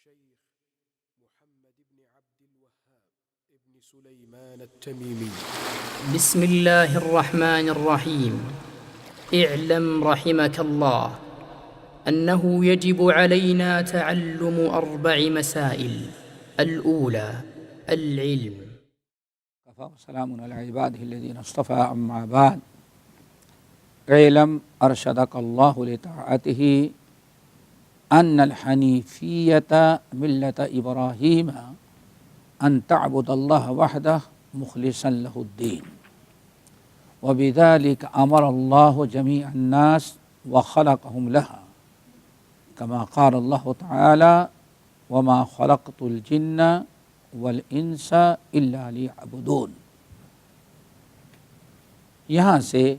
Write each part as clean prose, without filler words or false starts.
الشيخ محمد بن عبد الوهاب ابن سليمان التميمي. بسم الله الرحمن الرحيم. اعلم رحمك الله أنه يجب علينا تعلم 4 مسائل. الأولى العلم. وسلام على عباده الذين اصطفى أما بعد. اعلم أرشدك الله لطاعته أن الحنيفية ملة إبراهيم أن تعبد الله وحده مخلصا له الدين، وبذلك أمر الله جميع الناس وخلقهم لها، كما قال الله تعالى: وما خلقت الجن والانس الا ليعبدون. یہاں سے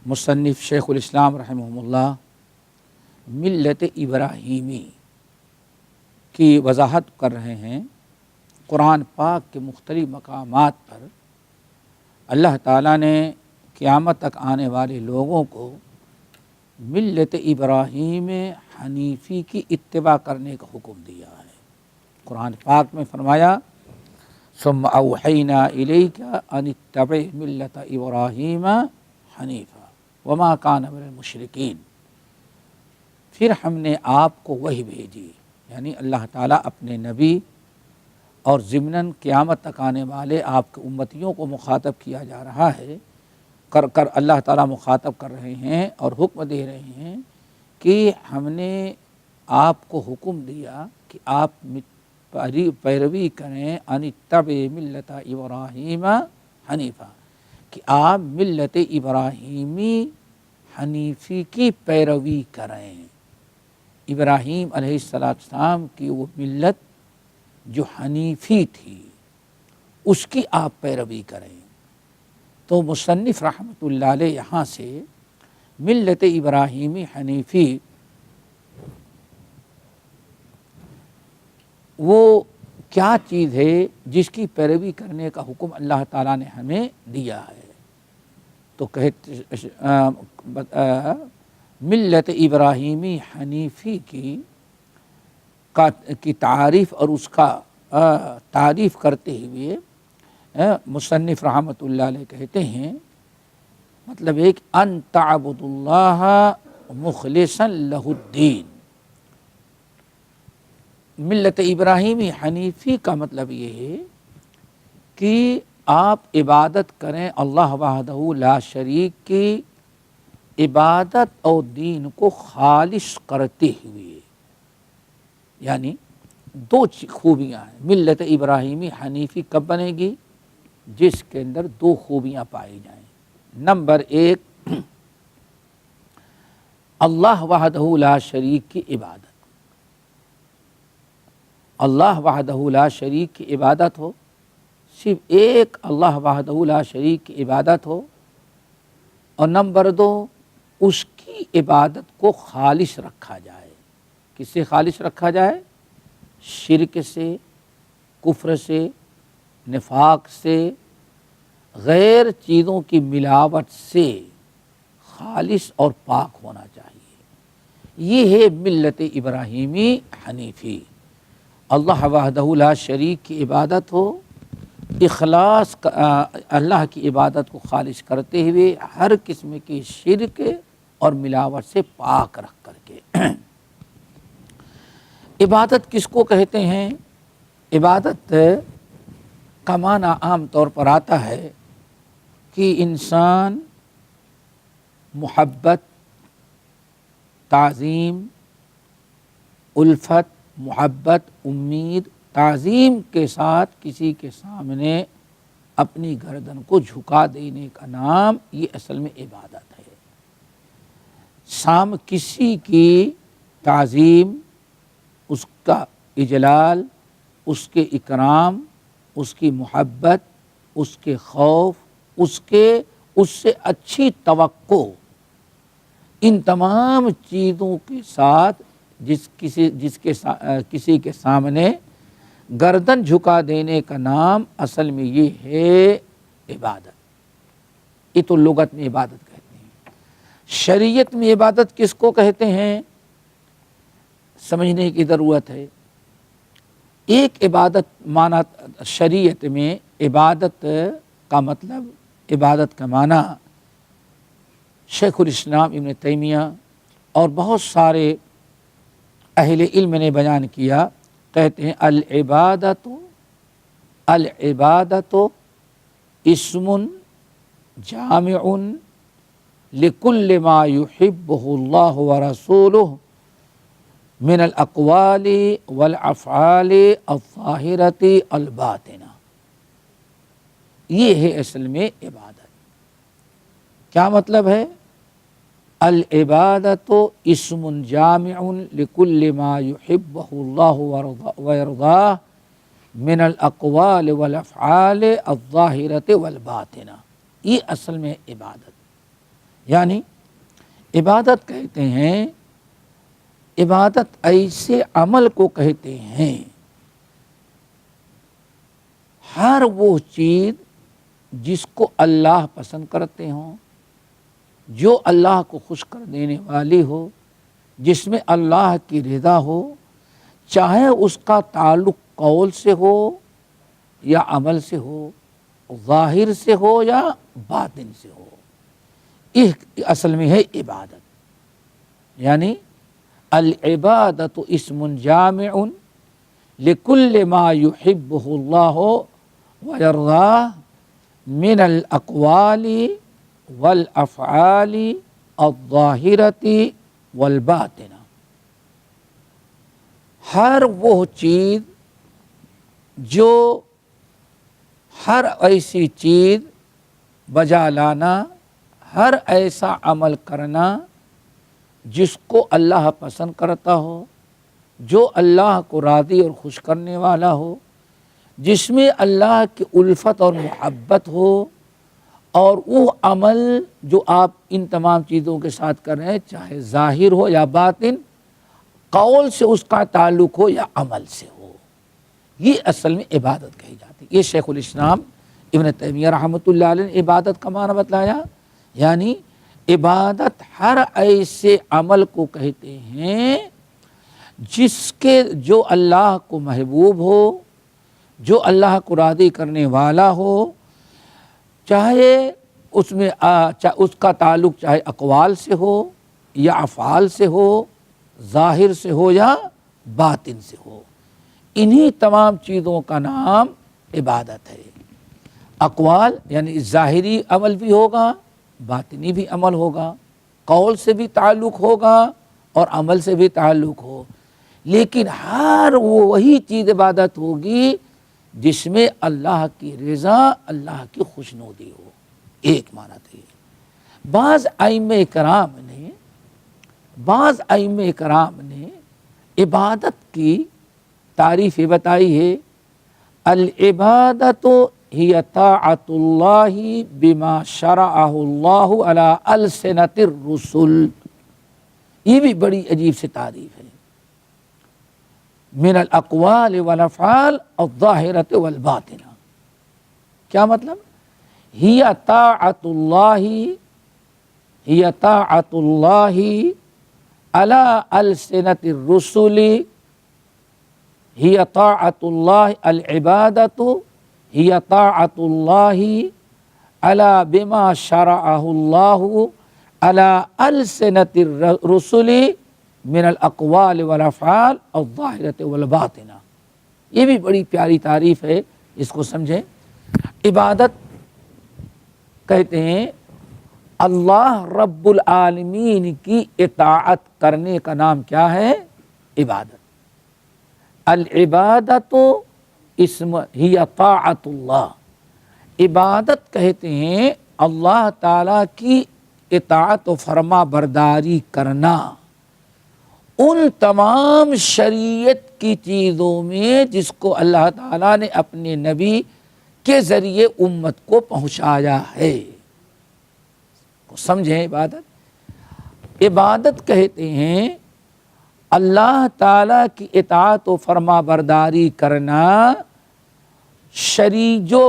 مصنف شیخ الاسلام رحمہ اللہ ملت ابراہیمی کی وضاحت کر رہے ہیں۔ قرآن پاک کے مختلف مقامات پر اللہ تعالیٰ نے قیامت تک آنے والے لوگوں کو ملت ابراہیم حنیفی کی اتباع کرنے کا حکم دیا ہے۔ قرآن پاک میں فرمایا: ثم اوحینا الیک ان اتبع ملت ابراہیم حنیفا وما کان من المشرکین۔ پھر ہم نے آپ کو وحی بھیجی، یعنی اللہ تعالیٰ اپنے نبی اور ضمناً قیامت تک آنے والے آپ کے امتیوں کو مخاطب کیا جا رہا ہے، کر اللہ تعالیٰ مخاطب کر رہے ہیں اور حکم دے رہے ہیں کہ ہم نے آپ کو حکم دیا کہ آپ پیروی کریں ان اتبع ملت ابراہیم حنیفا، کہ آپ ملت ابراہیمی حنیفی کی پیروی کریں۔ ابراہیم علیہ السلام کی وہ ملت جو حنیفی تھی اس کی آپ پیروی کریں۔ تو مصنف رحمۃ اللہ علیہ یہاں سے ملت ابراہیمی حنیفی وہ کیا چیز ہے جس کی پیروی کرنے کا حکم اللہ تعالیٰ نے ہمیں دیا ہے۔ تو ملت ابراہیمی حنیفی کی تعریف اور اس کا تعریف کرتے ہوئے مصنف رحمۃ اللہ علیہ کہتے ہیں، مطلب ایک ان تعبد اللہ مخلصا لہ الدین۔ ملت ابراہیمی حنیفی کا مطلب یہ ہے کہ آپ عبادت کریں اللہ وحدہ لا شریک کی عبادت اور دین کو خالص کرتے ہوئے، یعنی 2 خوبیاں ہیں۔ ملت ابراہیمی حنیفی کب بنے گی؟ جس کے اندر 2 خوبیاں پائی جائیں۔ نمبر 1، اللہ وحدہ لا شریک کی عبادت۔ اللہ وحدہ لا شریک کی عبادت ہو، صرف ایک اللہ وحدہ لا شریک کی عبادت ہو۔ اور نمبر 2، اس کی عبادت کو خالص رکھا جائے۔ کس سے خالص رکھا جائے؟ شرک سے، کفر سے، نفاق سے، غیر چیزوں کی ملاوٹ سے خالص اور پاک ہونا چاہیے۔ یہ ہے ملت ابراہیمی حنیفی۔ اللہ وحدہ لا شریک کی عبادت ہو، اخلاص اللہ کی عبادت کو خالص کرتے ہوئے ہر قسم کی شرک اور ملاوٹ سے پاک رکھ کر کے۔ عبادت کس کو کہتے ہیں؟ عبادت کا معنی عام طور پر آتا ہے کہ انسان محبت، تعظیم، الفت، محبت، امید، تعظیم کے ساتھ کسی کے سامنے اپنی گردن کو جھکا دینے کا نام یہ اصل میں عبادت ہے۔ کسی کی تعظیم، اس کا اجلال، اس کے اکرام، اس کی محبت، اس کے خوف، اس سے اچھی توقع، ان تمام چیزوں کے ساتھ کسی کے سامنے گردن جھکا دینے کا نام اصل میں یہ ہے عبادت۔ یہ تو لغت میں عبادت کہتے ہیں۔ شریعت میں عبادت کس کو کہتے ہیں؟ سمجھنے کی ضرورت ہے۔ ایک عبادت معنی شریعت میں عبادت کا مطلب، عبادت کا معنی شیخ الاسلام ابن تیمیہ اور بہت سارے اہل علم نے بیان کیا، کہتے ہیں العبادت اسم جامع لکل ما یحبہ اللہ ورسولہ من الاقوال والافعال الظاہرۃ الباطنہ۔ یہ ہے اصل میں عبادت۔ کیا مطلب ہے؟ العبادت اسم جامع لکل ما یحبہ اللہ ویرضاہ من الاقوال والافعال الظاہرۃ والباطنہ۔ یہ اصل میں عبادت، یعنی عبادت کہتے ہیں، عبادت ایسے عمل کو کہتے ہیں ہر وہ چیز جس کو اللہ پسند کرتے ہوں، جو اللہ کو خوش کر دینے والی ہو، جس میں اللہ کی رضا ہو، چاہے اس کا تعلق قول سے ہو یا عمل سے ہو، ظاہر سے ہو یا باطن سے ہو۔ یہ اصل میں ہے عبادت، یعنی العبادت اسم جامع لکل ما یحبہ اللہ ویرضاہ من الاقوال والافعال الظاہرۃ والباطنہ۔ ہر وہ چیز جو، ہر ایسی چیز بجا لانا، ہر ایسا عمل کرنا جس کو اللہ پسند کرتا ہو، جو اللہ کو راضی اور خوش کرنے والا ہو، جس میں اللہ کی الفت اور محبت ہو، اور وہ عمل جو آپ ان تمام چیزوں کے ساتھ کر رہے ہیں، چاہے ظاہر ہو یا باطن، قول سے اس کا تعلق ہو یا عمل سے ہو، یہ اصل میں عبادت کہی جاتی ہے۔ یہ شیخ الاسلام ابن تیمیہ رحمۃ اللہ علیہ نے عبادت کا معنی بتلایا، یعنی عبادت ہر ایسے عمل کو کہتے ہیں جس کے، جو اللہ کو محبوب ہو، جو اللہ کو راضی کرنے والا ہو، چاہے اس میں اس کا تعلق چاہے اقوال سے ہو یا افعال سے ہو، ظاہر سے ہو یا باطن سے ہو۔ انہی تمام چیزوں کا نام عبادت ہے۔ اقوال یعنی ظاہری عمل بھی ہوگا، باطنی بھی عمل ہوگا، قول سے بھی تعلق ہوگا اور عمل سے بھی تعلق ہو، لیکن ہر وہی چیز عبادت ہوگی جس میں اللہ کی رضا، اللہ کی خوشنودی ہو۔ ایک معنی تھا یہ۔ بعض ائمہ کرام نے عبادت کی تعریف بتائی ہے، العبادت ہی طاعت اللہ بما شرعہ اللہ علی السنۃ الرسل۔ یہ بھی بڑی عجیب سی تعریف ہے۔ من الاقوال والافعال الظاہرۃ والباطنہ، کیا مطلب؟ ہی طاعت اللہ علی السنۃ الرسل، ہی طاعت اللہ، العبادت ہی طاعت اللہ علی بما شرعہ اللہ علی السنۃ الرسل من الاقوال والافعال الظاہرۃ والباطنہ۔ یہ بھی بڑی پیاری تعریف ہے، اس کو سمجھیں۔ عبادت کہتے ہیں اللہ رب العالمین کی اطاعت کرنے کا نام کیا ہے؟ عبادت۔ العبادت اسم ہی طاعت اللہ، عبادت کہتے ہیں اللہ تعالیٰ کی اطاعت و فرما برداری کرنا ان تمام شریعت کی چیزوں میں جس کو اللہ تعالیٰ نے اپنے نبی کے ذریعے امت کو پہنچایا ہے۔ سمجھیں، عبادت کہتے ہیں اللہ تعالیٰ کی اطاعت و فرما برداری کرنا، جو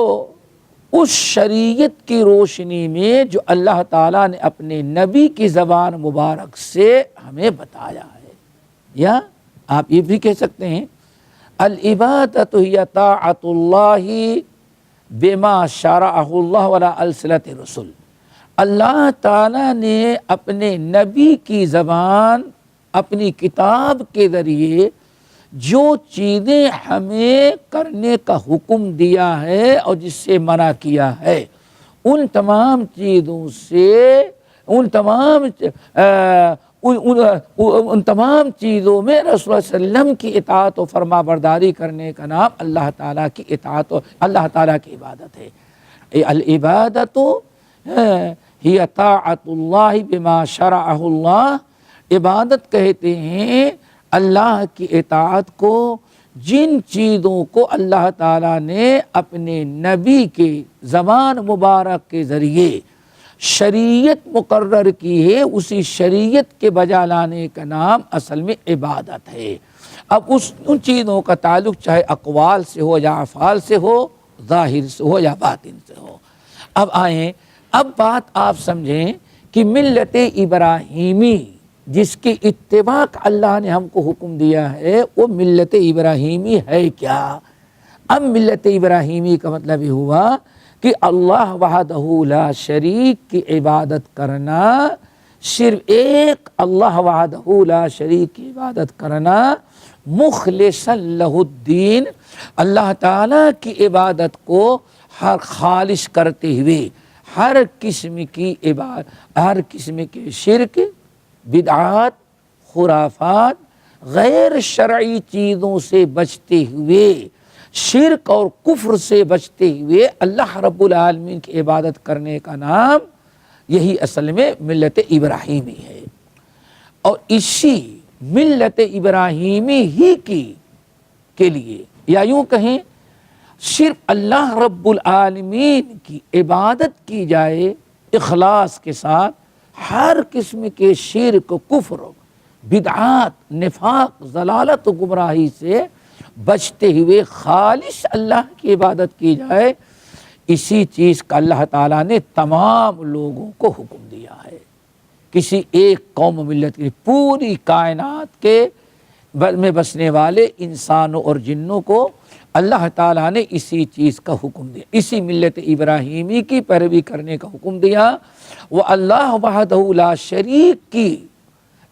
اس شریعت کی روشنی میں جو اللہ تعالیٰ نے اپنے نبی کی زبان مبارک سے ہمیں بتایا ہے، یا آپ یہ بھی کہہ سکتے ہیں العبادۃ ہی طاعۃ اللہ بما شرعہ اللہ وعلی السنۃ الرسل، اللہ تعالیٰ نے اپنے نبی کی زبان اپنی کتاب کے ذریعے جو چیزیں ہمیں کرنے کا حکم دیا ہے اور جس سے منع کیا ہے، ان تمام چیزوں سے ان تمام چیزوں میں رسول اللہ صلی اللہ علیہ وسلم کی اطاعت و فرما برداری کرنے کا نام اللہ تعالیٰ کی اطاعت و اللہ تعالیٰ کی عبادت ہے۔ العبادت ہی طاعت اللہ بما شرعہ اللہ، عبادت کہتے ہیں اللہ کی اطاعت کو جن چیزوں کو اللہ تعالیٰ نے اپنے نبی کے زبان مبارک کے ذریعے شریعت مقرر کی ہے، اسی شریعت کے بجا لانے کا نام اصل میں عبادت ہے۔ اب ان چیزوں کا تعلق چاہے اقوال سے ہو یا افعال سے ہو، ظاہر سے ہو یا باطن سے ہو۔ اب آئیں، اب بات آپ سمجھیں کہ ملت ابراہیمی جس کی اتباع اللہ نے ہم کو حکم دیا ہے، وہ ملت ابراہیمی ہے کیا؟ اب ملت ابراہیمی کا مطلب یہ ہوا کہ اللہ وحدہ لا شریک کی عبادت کرنا، صرف ایک اللہ وحدہ لا شریک کی عبادت کرنا، مخلصا لہ الدین، اللہ تعالیٰ کی عبادت کو ہر خالص کرتے ہوئے ہر قسم کے شرک، بدعات، خرافات، غیر شرعی چیزوں سے بچتے ہوئے، شرک اور کفر سے بچتے ہوئے اللہ رب العالمین کی عبادت کرنے کا نام یہی اصل میں ملت ابراہیمی ہے۔ اور اسی ملت ابراہیمی ہی کے لیے، یا یوں کہیں صرف اللہ رب العالمین کی عبادت کی جائے اخلاص کے ساتھ، ہر قسم کے شرک، کفر، بدعات، نفاق، ضلالت و گمراہی سے بچتے ہوئے خالص اللہ کی عبادت کی جائے، اسی چیز کا اللہ تعالیٰ نے تمام لوگوں کو حکم دیا ہے۔ کسی ایک قوم و ملت کی، پوری کائنات کے میں بسنے والے انسانوں اور جنوں کو اللہ تعالیٰ نے اسی چیز کا حکم دیا، اسی ملت ابراہیمی کی پیروی کرنے کا حکم دیا۔ وہ اللہ وحدہ لا شریک کی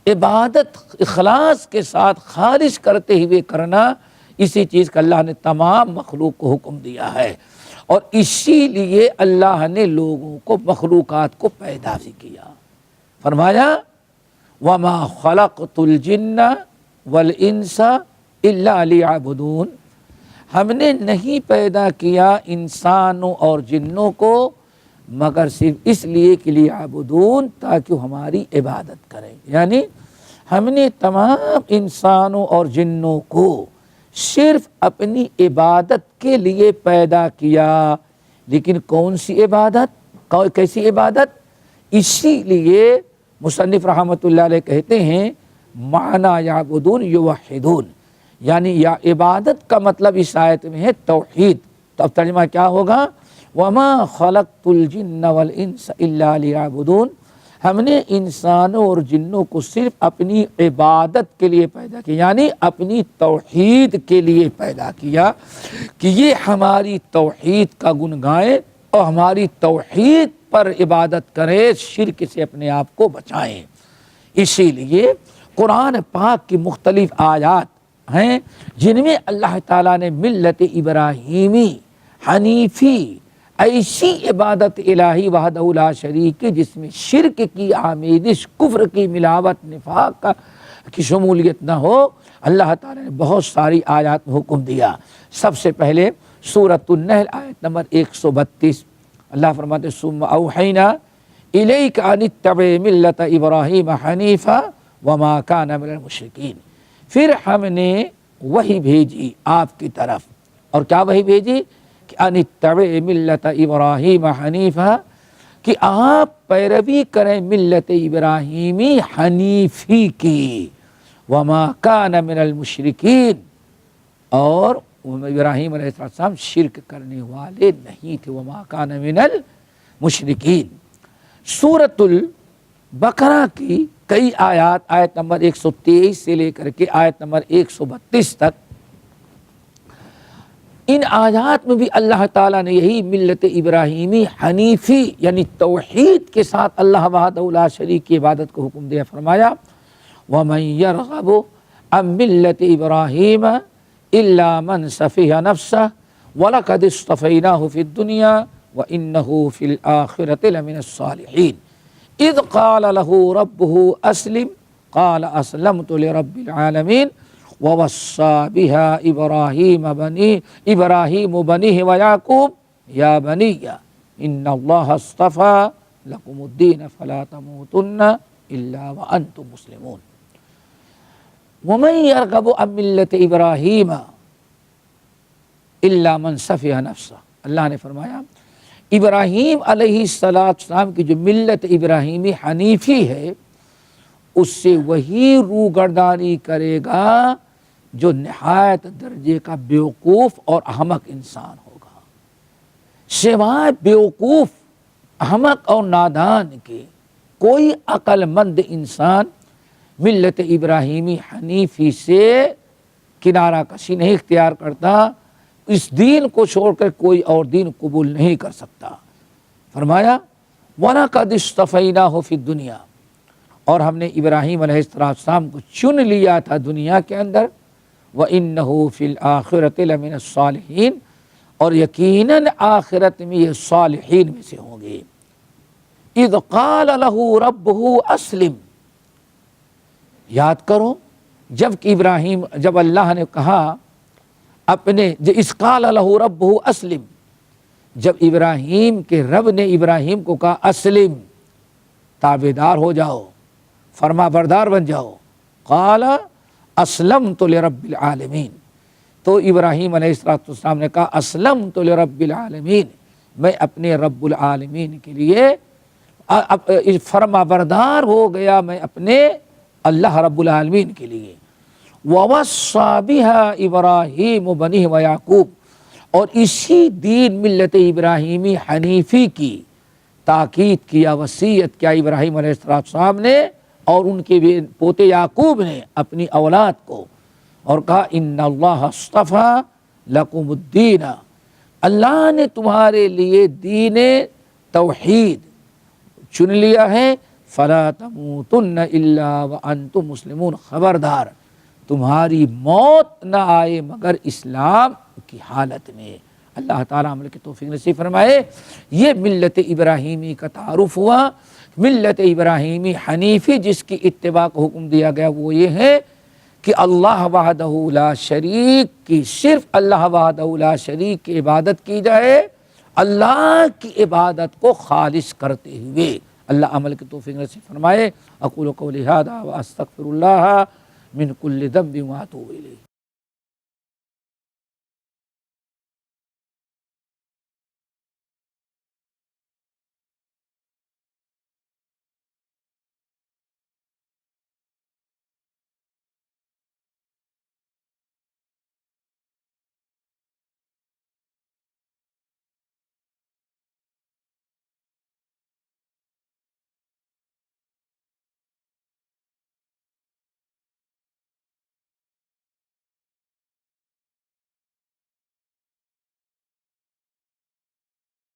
عبادت اخلاص کے ساتھ خالص کرتے ہوئے کرنا، اسی چیز کا اللہ نے تمام مخلوق کو حکم دیا ہے۔ اور اسی لیے اللہ نے لوگوں کو، مخلوقات کو پیدا بھی کیا۔ فرمایا وَمَا خَلَقْتُ الْجِنَّ وَالْإِنسَ إِلَّا لِيَعْبُدُونَ، ہم نے نہیں پیدا کیا انسانوں اور جنوں کو مگر صرف اس لیے کہ لیعبدون، تاکہ وہ ہماری عبادت کریں۔ یعنی ہم نے تمام انسانوں اور جنوں کو صرف اپنی عبادت کے لیے پیدا کیا، لیکن کون سی عبادت، کیسی عبادت؟ اسی لیے مصنف رحمۃ اللہ علیہ کہتے ہیں معنی یعبدون یوحدون، یعنی یا عبادت کا مطلب اس آیت میں ہے توحید۔ تو اب ترجمہ کیا ہوگا؟ وَمَا خَلَقْتُ الْجِنَّ وَالْإِنسَ إِلَّا لِيَعْبُدُونَ، ہم نے انسانوں اور جنوں کو صرف اپنی عبادت کے لیے پیدا کیا، یعنی اپنی توحید کے لیے پیدا کیا کہ یہ ہماری توحید کا گن گائیں اور ہماری توحید پر عبادت کریں، شرک سے اپنے آپ کو بچائیں۔ اسی لیے قرآن پاک کی مختلف آیات ہیں جن میں اللہ تعالیٰ نے ملت ابراہیمی، حنیفی، ایسی عبادت الہی وحدہ لا شریک جس میں شرک کی آمیزش، کفر کی ملاوٹ، نفاق کی شمولیت نہ ہو، اللہ تعالیٰ نے بہت ساری آیات میں حکم دیا۔ سب سے پہلے سورۃ النحل آیت نمبر 132، اللہ فرماتے ہیں ثم اوحینا الیک ان اتبع ملت ابراہیم حنیفا وما کان من المشرکین، پھر ہم نے وحی بھیجی آپ کی طرف، اور کیا وحی بھیجی؟ کہ ان اتبع ملت ابراہیم حنیفا، کہ آپ پیروی کریں ملت ابراہیمی حنیفی کی، وما کان من المشرکین، اور ابراہیم علیہ السلام شرک کرنے والے نہیں تھے، وما کان من المشرکین۔ سورۃ بقرہ کی کئی آیات، آیت نمبر 123 سے لے کر کے آیت نمبر 132 تک، ان آیات میں بھی اللہ تعالیٰ نے یہی ملت ابراہیمی حنیفی یعنی توحید کے ساتھ اللہ وحدہ لا شریک کی عبادت کو حکم دیا، فرمایا وَمَن يَرْغَبُ عَن مِّلَّةِ إِبْرَاهِيمَ إِلَّا مَن سَفِهَ نَفْسَهُ وَلَقَدِ اصْطَفَيْنَاهُ فِي الدُّنْيَا وَإِنَّهُ فِي الْآخِرَةِ لَمِنَ الصَّالِحِينَ إِذْ قَالَ لَهُ رَبُّهُ أَسْلِمْ قَالَ أَسْلَمْتُ لِرَبِّ الْعَالَمِينَ وَوَصَّى بِهَا إِبْرَاهِيمُ بَنِيهِ وَيَعْقُوبُ يَا بَنِيَّ إِنَّ اللَّهَ اصْطَفَى لَكُمُ الدِّينَ فَلَا تَمُوتُنَّ إِلَّا وَأَنْتُمْ مُسْلِمُونَ وَمَن يَرْغَبُ عَن مِّلَّةِ إِبْرَاهِيمَ إِلَّا مَن سَفِهَ نَفْسَهُ، اللہ نے فرمایا ابراہیم علیہ السلام کی جو ملت ابراہیمی حنیفی ہے اس سے وہی روگردانی کرے گا جو نہایت درجے کا بیوقوف اور احمق انسان ہوگا۔ سوائے بیوقوف، احمق اور نادان کے کوئی عقل مند انسان ملت ابراہیمی حنیفی سے کنارہ کشی نہیں اختیار کرتا، اس دین کو چھوڑ کر کوئی اور دین قبول نہیں کر سکتا۔ فرمایا وَلَقَدِ اصْطَفَيْنَاهُ فِي الدُّنْيَا، اور ہم نے ابراہیم علیہ السلام کو چن لیا تھا دنیا کے اندر، وَإِنَّهُ فِي الْآخِرَةِ لَمِنَ الصَّالِحِينَ، اور یقیناً آخرت میں یہ صالحین میں سے ہوں گے۔ اِذْ قَالَ لَهُ رَبُّهُ أَسْلِمْ، یاد کرو جب اللہ نے کہا اپنے اِذْ قَالَ لَهُ رَبُّهُ أَسْلِمْ، جب ابراہیم کے رب نے ابراہیم کو کہا اسلم، تابعدار ہو جاؤ، فرما بردار بن جاؤ، قال اسلمت لرب العالمین، تو ابراہیم علیہ السلام نے کہا اسلمت لرب العالمین، میں اپنے رب العالمین کے لیے فرما بردار ہو گیا، میں اپنے اللہ رب العالمین کے لیے۔ وَوَصَّى بِهَا إِبْرَاهِيمُ بَنِيهِ وَيَعْقُوبُ، اور اسی دین ملت ابراہیمی حنیفی کی تاکید کیا، وصیت کیا ابراہیم علیہ السلام نے اور ان کے پوتے یعقوب نے اپنی اولاد کو، اور کہا ان اللہ اصطفیٰ لکم الدین، اللہ نے تمہارے لیے دین توحید چن لیا ہے، فلا تموتن الا وانتم مسلمون، خبردار تمہاری موت نہ آئے مگر اسلام کی حالت میں۔ اللہ تعالیٰ عمل کی توفیق نصیب فرمائے۔ یہ ملت ابراہیمی کا تعارف ہوا۔ ملت ابراہیمی حنیفی جس کی اتباع کو حکم دیا گیا وہ یہ ہے کہ اللہ وحدہ لا شریک کی، صرف اللہ وحدہ لا شریک کی عبادت کی جائے، اللہ کی عبادت کو خالص کرتے ہوئے۔ اللہ عمل کی توفیق نصیب فرمائے۔ اقول قولی ھذا واستغفر اللہ من کل ذنب واتوب الیہ۔